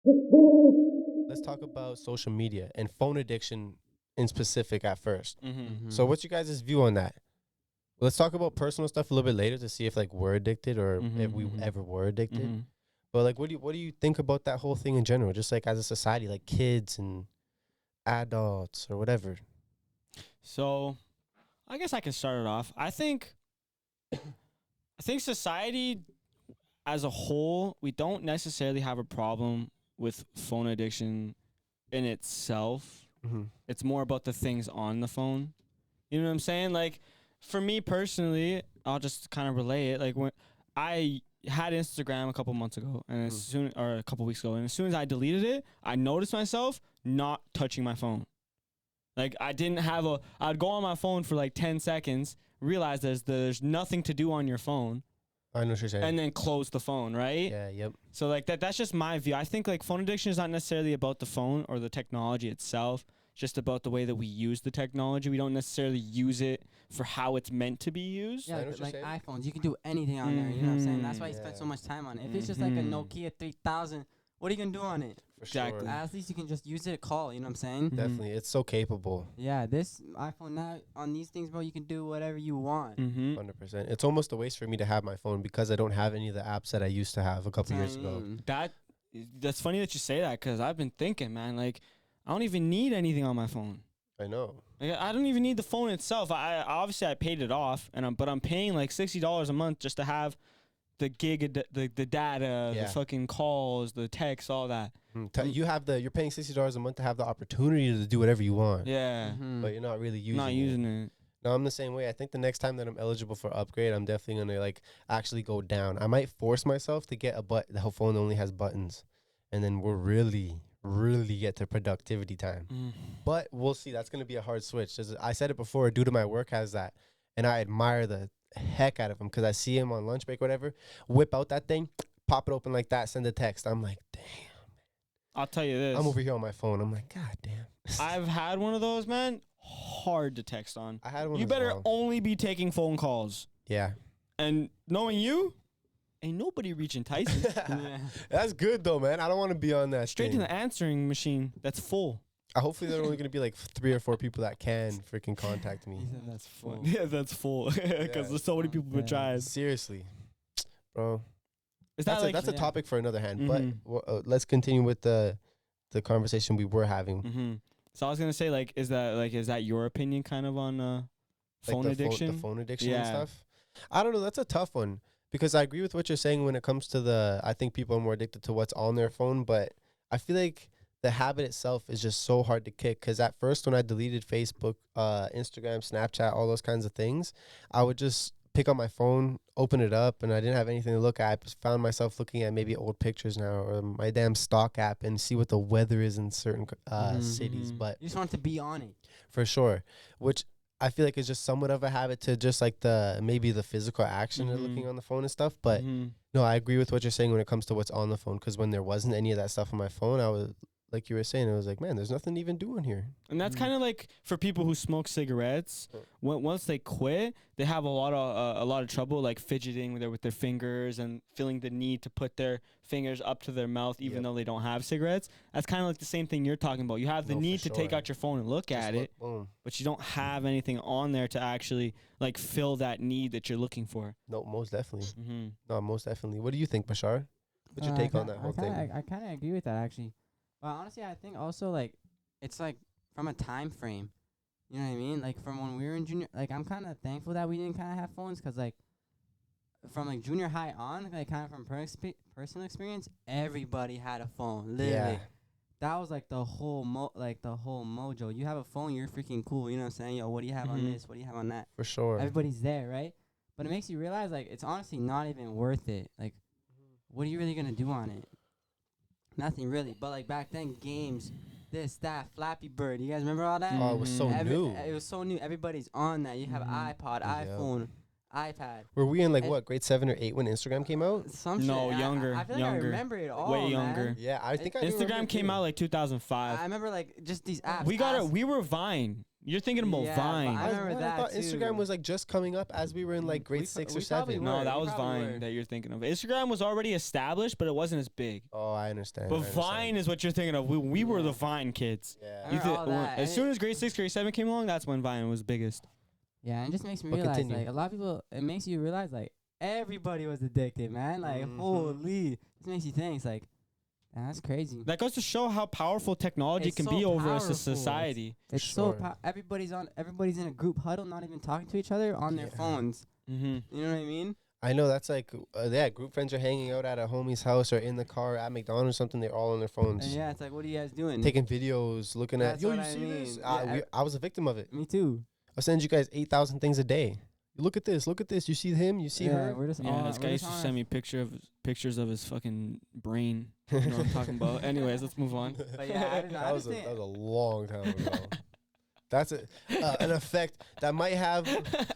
Let's talk about social media and phone addiction in specific at first. Mm-hmm. So what's your guys' view on that? Let's talk about personal stuff a little bit later to see if like we're addicted or if we ever were addicted. But like what do you think about that whole thing in general? Just like as a society, like kids and adults or whatever. So, I guess I can start it off. I think society as a whole, we don't necessarily have a problem with phone addiction in itself. Mm-hmm. It's more about the things on the phone. You know what I'm saying? Like, for me personally, I'll just kind of relay it. Like, when I had Instagram a couple months ago, and a couple weeks ago, and as soon as I deleted it, I noticed myself not touching my phone. Like, I'd go on my phone for like 10 seconds, realize there's nothing to do on your phone, I know what you're saying. and then close the phone, right? Yeah, yep. So like that's just my view. I think like phone addiction is not necessarily about the phone or the technology itself. It's just about the way that we use the technology. We don't necessarily use it for how it's meant to be used. Yeah, I know what you're like saying. iPhones, you can do anything on there. You know what I'm saying? That's why you spend so much time on it. If it's just like a Nokia 3000, what are you gonna do on it? For Exactly. sure. At least you can just use it to call. You know what I'm saying? Definitely. It's so capable. Yeah, this iPhone now on these things, bro, you can do whatever you want. 100%. It's almost a waste for me to have my phone because I don't have any of the apps that I used to have a couple years ago. That's funny that you say that, because I've been thinking, man, like I don't even need anything on my phone. I know. Like, I don't even need the phone itself. I obviously I paid it off, but I'm paying like $60 a month just to have the gig, the data, the fucking calls, the texts, all that. You're paying $60 a month to have the opportunity to do whatever you want. Yeah. But you're not really using Not using it. No, I'm the same way. I think the next time that I'm eligible for upgrade, I'm definitely gonna like actually go down. I might force myself to get the whole phone only has buttons, and then we'll really get to productivity time. But we'll see. That's gonna be a hard switch. As I said it before, due to my work has that, and I admire the heck out of him because I see him on lunch break, whatever, whip out that thing, pop it open like that, send a text. I'm like, damn. I'll tell you this. I'm over here on my phone. I'm like, God damn. I've had one of those, man. Hard to text on. I had one. You better only be taking phone calls. Yeah. And knowing you, ain't nobody reaching Tyson. That's good though, man. I don't want to be on that. Straight to the answering machine. That's full. Hopefully, there are only going to be like 3 or 4 people that can freaking contact me. He said that's full. Yeah, that's full. Because there's so many people who tried. Seriously, bro. That's a topic for another hand. But let's continue with the conversation we were having. So I was gonna say, is that your opinion, kind of on phone addiction? The phone addiction and stuff. I don't know. That's a tough one because I agree with what you're saying when it comes to I think people are more addicted to what's on their phone, but I feel like the habit itself is just so hard to kick. Because at first, when I deleted Facebook, Instagram, Snapchat, all those kinds of things, I would just pick up my phone, open it up, and I didn't have anything to look at. I just found myself looking at maybe old pictures now or my damn stock app and see what the weather is in certain cities. But you just want to be on it. For sure, which I feel like is just somewhat of a habit to just like maybe the physical action of looking on the phone and stuff. But no, I agree with what you're saying when it comes to what's on the phone. Because when there wasn't any of that stuff on my phone, I was like you were saying, it was like, man, there's nothing to even do in here. And that's kind of like for people who smoke cigarettes. Once they quit, they have a lot of trouble, like fidgeting with their fingers and feeling the need to put their fingers up to their mouth, even though they don't have cigarettes. That's kind of like the same thing you're talking about. You have the need to take out your phone and look at it, but you don't have anything on there to actually like fill that need that you're looking for. No, most definitely. No, most definitely. What do you think, Bashar? What's your take on that whole thing? I kind of agree with that, actually. But honestly, I think also, like, it's, like, from a time frame. You know what I mean? Like, from when we were in junior, like, I'm kind of thankful that we didn't kind of have phones because, like, from, like, junior high on, like, kind of from personal experience, everybody had a phone, literally. Yeah. That was, like, the whole mojo. You have a phone, you're freaking cool. You know what I'm saying? Yo, what do you have on this? What do you have on that? For sure. Everybody's there, right? But it makes you realize, like, it's honestly not even worth it. Like, what are you really going to do on it? Nothing really. But, like, back then, games, this, that, Flappy Bird. You guys remember all that? Oh, it was so new. It was so new. Everybody's on that. You have iPod, iPhone, iPad. Were we in, like, what, grade 7 or 8 when Instagram came out? Some no, shit. younger. I feel like I remember it all, way younger. man. Yeah, I think Instagram came out, like, 2005. I remember, like, just these apps. We were Vine. You're thinking about Yeah, Vine. I remember I that thought too. Instagram was like just coming up as we were in like grade 6 or we probably 7. were. No, that we was probably Vine were. that you're thinking of. Instagram was already established, but it wasn't as big. Oh, I understand. But I understand. Vine is what you're thinking of. We were the Vine kids. I Yeah. remember all that, As and soon as grade 6, grade 7 came along, that's when Vine was biggest. Yeah, and it just makes me But realize, continue. like, a lot of people, it makes you realize, like, everybody was addicted, man. Like, Mhm. holy. This makes you think, it's like, man, that's crazy. That goes to show how powerful technology It's can so be over powerful. a society. It's Sure. so everybody's in a group huddle, not even talking to each other on their Yeah. phones. Mm-hmm. You know what I mean? I know that's like, group friends are hanging out at a homie's house or in the car at McDonald's or something. They're all on their phones. And yeah, it's like, what are you guys doing? Taking videos, looking at, That's yo, what you I see this? mean. Yeah, I was a victim of it. Me too. I send you guys 8,000 things a day. Look at this. Look at this. You see him? You see Yeah, her? we're just Yeah, all, this guy we're used just to on send me pictures of his fucking brain. You know what I'm talking about. Anyways, let's move on. But yeah, I don't know. that was a long time ago. That's an effect that might have.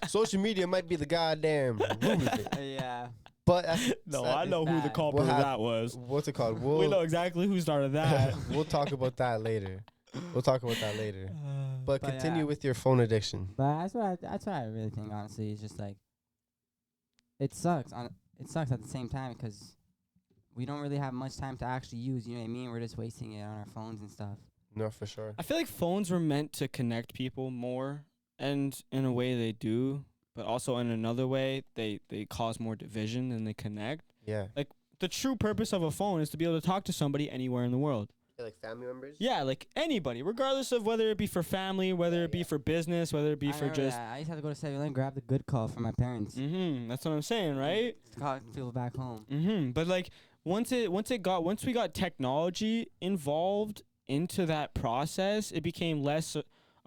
Social media might be the goddamn root of it. Yeah. But No, I know who the bad. culprit of We'll have- that was. what's it called? We know exactly who started that. We'll talk about that later. But But continue yeah. with your phone addiction. But that's what I really think, honestly. It's just like, it sucks. It sucks at the same time because we don't really have much time to actually use. You know what I mean? We're just wasting it on our phones and stuff. No, for sure. I feel like phones were meant to connect people more, and in a way they do, but also in another way they cause more division than they connect. Yeah. The true purpose of a phone is to be able to talk to somebody anywhere in the world. Like family members? Yeah, like anybody, regardless of whether it be for family, whether it be for business, whether it be I for remember just. that. I used to have to go to 7-Eleven and grab the good call from my parents. That's what I'm saying, right? To call people back home. But like once we got technology involved into that process, it became less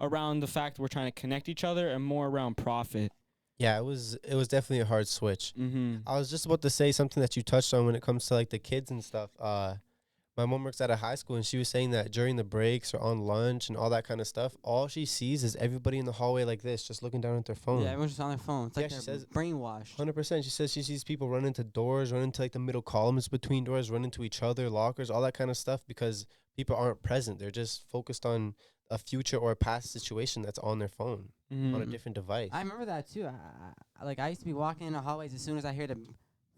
around the fact that we're trying to connect each other and more around profit. Yeah, it was definitely a hard switch. Mm-hmm. I was just about to say something that you touched on when it comes to like the kids and stuff. My mom works at a high school, and she was saying that during the breaks or on lunch and all that kind of stuff, all she sees is everybody in the hallway like this, just looking down at their phone. Yeah, everyone's just on their phone. It's Yeah, like she they're says- brainwashed. 100%. She says she sees people run into doors, run into like the middle columns between doors, run into each other, lockers, all that kind of stuff because people aren't present. They're just focused on a future or a past situation that's on their phone on a different device. I remember that too. I used to be walking in the hallways as soon as I hear the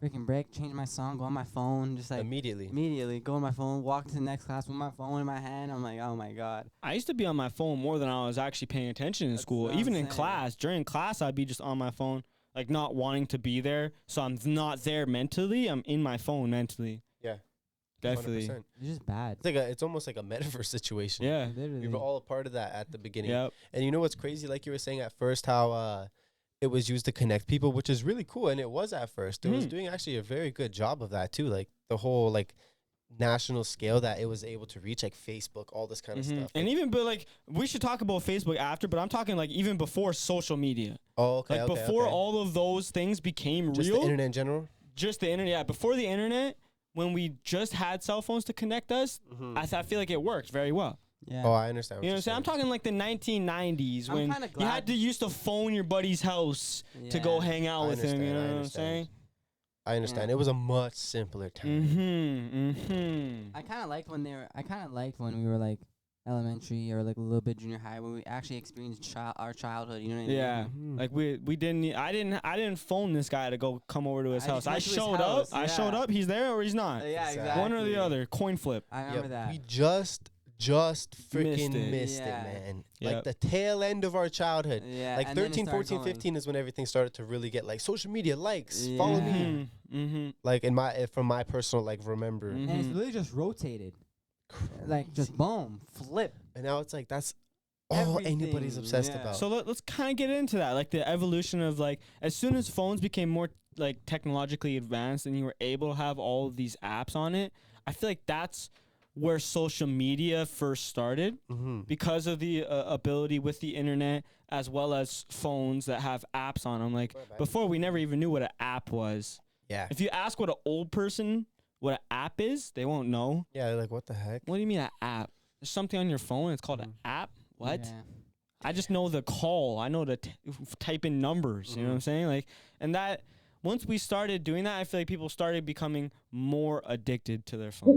freaking break, change my song, go on my phone, just like immediately go on my phone, walk to the next class with my phone in my hand. I'm like, oh my god. I used to be on my phone more than I was actually paying attention in That's school. what I'm Even in saying. class, during class, I'd be just on my phone, like not wanting to be there. So I'm not there mentally. I'm in my phone mentally. Yeah. Definitely. 100%. It's just bad. It's almost like a metaverse situation. Yeah. Literally. We were all a part of that at the beginning. Yep. And you know what's crazy? Like you were saying at first, how it was used to connect people, which is really cool. And it was at first. It was doing actually a very good job of that too. Like the whole like national scale that it was able to reach, like Facebook, all this kind of stuff. And Like, even, but like, we should talk about Facebook after, but I'm talking like even before social media. oh, okay. Like before all of those things became just real. the internet in general. Just the internet. Yeah. Before the internet, when we just had cell phones to connect us, I feel like it worked very well. Yeah. Oh, I understand. You know what I'm saying? I'm talking like the 1990s I'm when kinda you had glad- to used to phone your buddy's house to go Yeah. hang out I with him. You understand, know I what I'm understand. saying? I understand. Yeah. It was a much simpler time. I kind of liked when we were like elementary or like a little bit junior high when we actually experienced our childhood. You know what I mean? Yeah. Mhm. Like we didn't. I didn't phone this guy to go come over to his I house. just I went to his showed house, up. I showed yeah. up. He's there or he's not. Yeah, Exactly. exactly. One or the other. Coin flip. I remember that. We just freaking missed it, Yeah. man. Yep. Like the tail end of our childhood. Yeah. Like and then it 13, started 14, going. 15 is when everything started to really get like social media likes, follow me. Like from my personal like remember. Mhm. And it's literally just rotated. Like just boom, flip. And now it's like that's all anybody's Everything, obsessed yeah. about. So let's kind of get into that, like the evolution of like as soon as phones became more like technologically advanced and you were able to have all of these apps on it, I feel like that's where social media first started because of the ability with the internet as well as phones that have apps on them. Like before, we never even knew what an app was. Yeah. If you ask what an old person what an app is, they won't know. Yeah, they're like what the heck? What do you mean an app? There's something on your phone. It's called an app. What? Yeah. I just know the call. I know to type in numbers. You know what I'm saying? Like, and that once we started doing that, I feel like people started becoming more addicted to their phone.